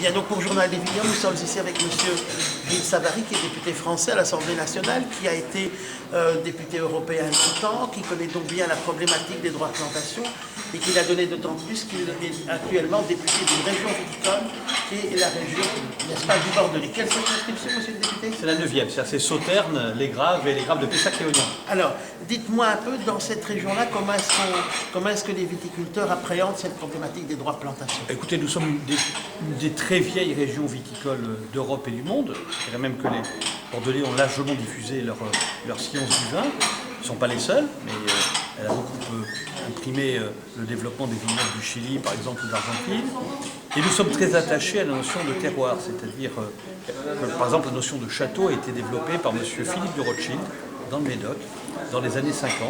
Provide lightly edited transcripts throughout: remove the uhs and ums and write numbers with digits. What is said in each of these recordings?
Bien, donc pour Journal des Vignes, nous sommes ici avec M. Gilles Savary, qui est député français à l'Assemblée nationale, qui a été député européen longtemps, qui connaît donc bien la problématique des droits de plantation et qui l'a donné d'autant plus qu'il est actuellement député d'une région viticole qui est la région, n'est-ce pas, du Bordelais. Quelle circonscription, monsieur le député? C'est la 9e, c'est Sauternes, les Graves et les Graves de Pessac-Léognan. Alors, dites-moi un peu, dans cette région-là, comment est-ce que les viticulteurs appréhendent cette problématique des droits de plantation? Écoutez, nous sommes une des très vieilles régions viticoles d'Europe et du monde. Je dirais même que les Bordelais ont largement diffusé leur science du vin. Ils ne sont pas les seuls, mais elle a beaucoup imprimé le développement des vignobles du Chili, par exemple, ou d'Argentine. Et nous sommes très attachés à la notion de terroir, c'est-à-dire que, par exemple, la notion de château a été développée par M. Philippe de Rothschild, dans le Médoc, dans les années 50.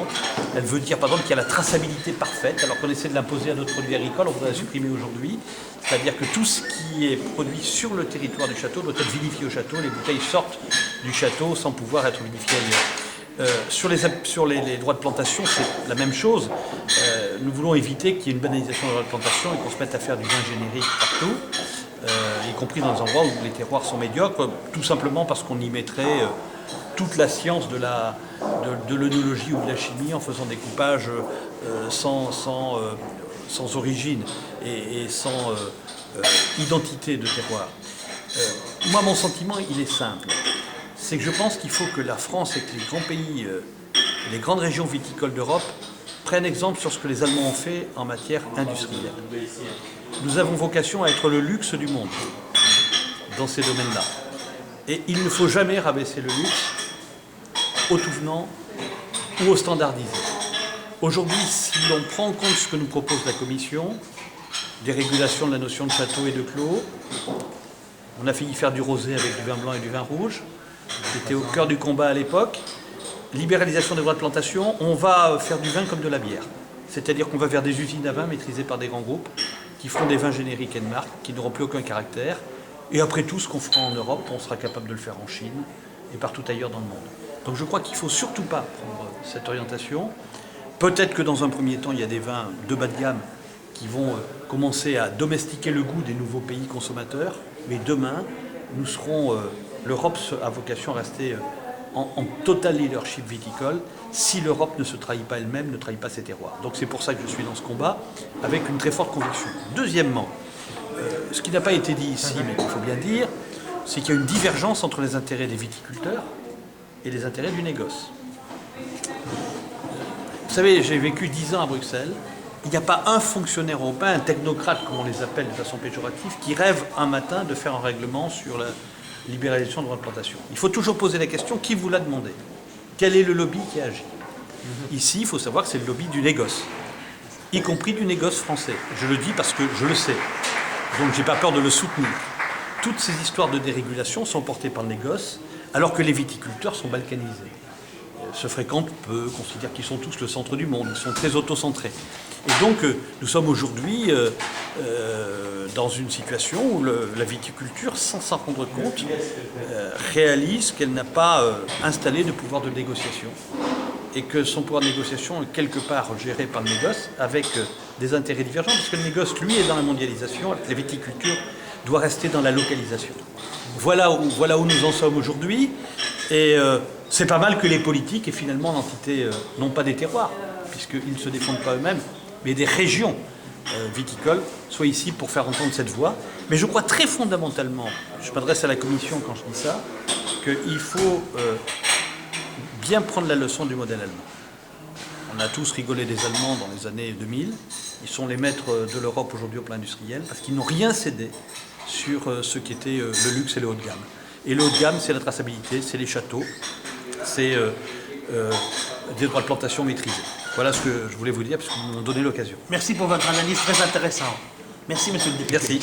Elle veut dire, par exemple, qu'il y a la traçabilité parfaite, alors qu'on essaie de l'imposer à notre produit agricole, on voudrait la supprimer aujourd'hui. C'est-à-dire que tout ce qui est produit sur le territoire du château doit être vinifié au château. Les bouteilles sortent du château sans pouvoir être vinifiées ailleurs. Sur les droits de plantation, c'est la même chose. Nous voulons éviter qu'il y ait une banalisation des droits de plantation et qu'on se mette à faire du vin générique partout, y compris dans des endroits où les terroirs sont médiocres, tout simplement parce qu'on y mettrait toute la science de l'œnologie ou de la chimie en faisant des coupages sans origine et sans identité de terroir. Moi, mon sentiment, il est simple. C'est que je pense qu'il faut que la France et que les grands pays, les grandes régions viticoles d'Europe prennent exemple sur ce que les Allemands ont fait en matière industrielle. Nous avons vocation à être le luxe du monde dans ces domaines-là. Et il ne faut jamais rabaisser le luxe au tout venant ou au standardisé. Aujourd'hui, si l'on prend en compte ce que nous propose la Commission, des régulations de la notion de château et de clos, on a failli faire du rosé avec du vin blanc et du vin rouge, c'était au cœur du combat à l'époque. Libéralisation des droits de plantation, on va faire du vin comme de la bière. C'est-à-dire qu'on va vers des usines à vin maîtrisées par des grands groupes qui feront des vins génériques et de marque, qui n'auront plus aucun caractère. Et après tout, ce qu'on fera en Europe, on sera capable de le faire en Chine et partout ailleurs dans le monde. Donc je crois qu'il ne faut surtout pas prendre cette orientation. Peut-être que dans un premier temps, il y a des vins de bas de gamme qui vont commencer à domestiquer le goût des nouveaux pays consommateurs. Mais demain, nous serons... L'Europe a vocation à rester en total leadership viticole si l'Europe ne se trahit pas elle-même, ne trahit pas ses terroirs. Donc c'est pour ça que je suis dans ce combat, avec une très forte conviction. Deuxièmement, ce qui n'a pas été dit ici, mais qu'il faut bien dire, c'est qu'il y a une divergence entre les intérêts des viticulteurs et les intérêts du négoce. Vous savez, j'ai vécu 10 ans à Bruxelles. Il n'y a pas un fonctionnaire européen, un technocrate, comme on les appelle de façon péjorative, qui rêve un matin de faire un règlement sur la libéralisation de droits de plantation. Il faut toujours poser la question, qui vous l'a demandé? Quel est le lobby qui agit? Ici, il faut savoir que c'est le lobby du négoce, y compris du négoce français. Je le dis parce que je le sais, donc je n'ai pas peur de le soutenir. Toutes ces histoires de dérégulation sont portées par le négoce, alors que les viticulteurs sont balkanisés. Se fréquentent peu, considèrent qu'ils sont tous le centre du monde, ils sont très autocentrés. Et donc, nous sommes aujourd'hui dans une situation où la viticulture, sans s'en rendre compte, réalise qu'elle n'a pas installé de pouvoir de négociation et que son pouvoir de négociation est quelque part géré par le négoce avec des intérêts divergents, parce que le négoce, lui, est dans la mondialisation, alors que la viticulture doit rester dans la localisation. Voilà où nous en sommes aujourd'hui, et c'est pas mal que les politiques aient finalement l'entité, non pas des terroirs, puisqu'ils ne se défendent pas eux-mêmes, mais des régions viticoles, soient ici pour faire entendre cette voix. Mais je crois très fondamentalement, je m'adresse à la Commission quand je dis ça, qu'il faut bien prendre la leçon du modèle allemand. On a tous rigolé des Allemands dans les années 2000. Ils sont les maîtres de l'Europe aujourd'hui au plan industriel parce qu'ils n'ont rien cédé sur ce qui était le luxe et le haut de gamme. Et le haut de gamme, c'est la traçabilité, c'est les châteaux, c'est des droits de plantation maîtrisés. Voilà ce que je voulais vous dire parce que vous m'en donnez l'occasion. Merci pour votre analyse très intéressante. Merci, monsieur le député. Merci.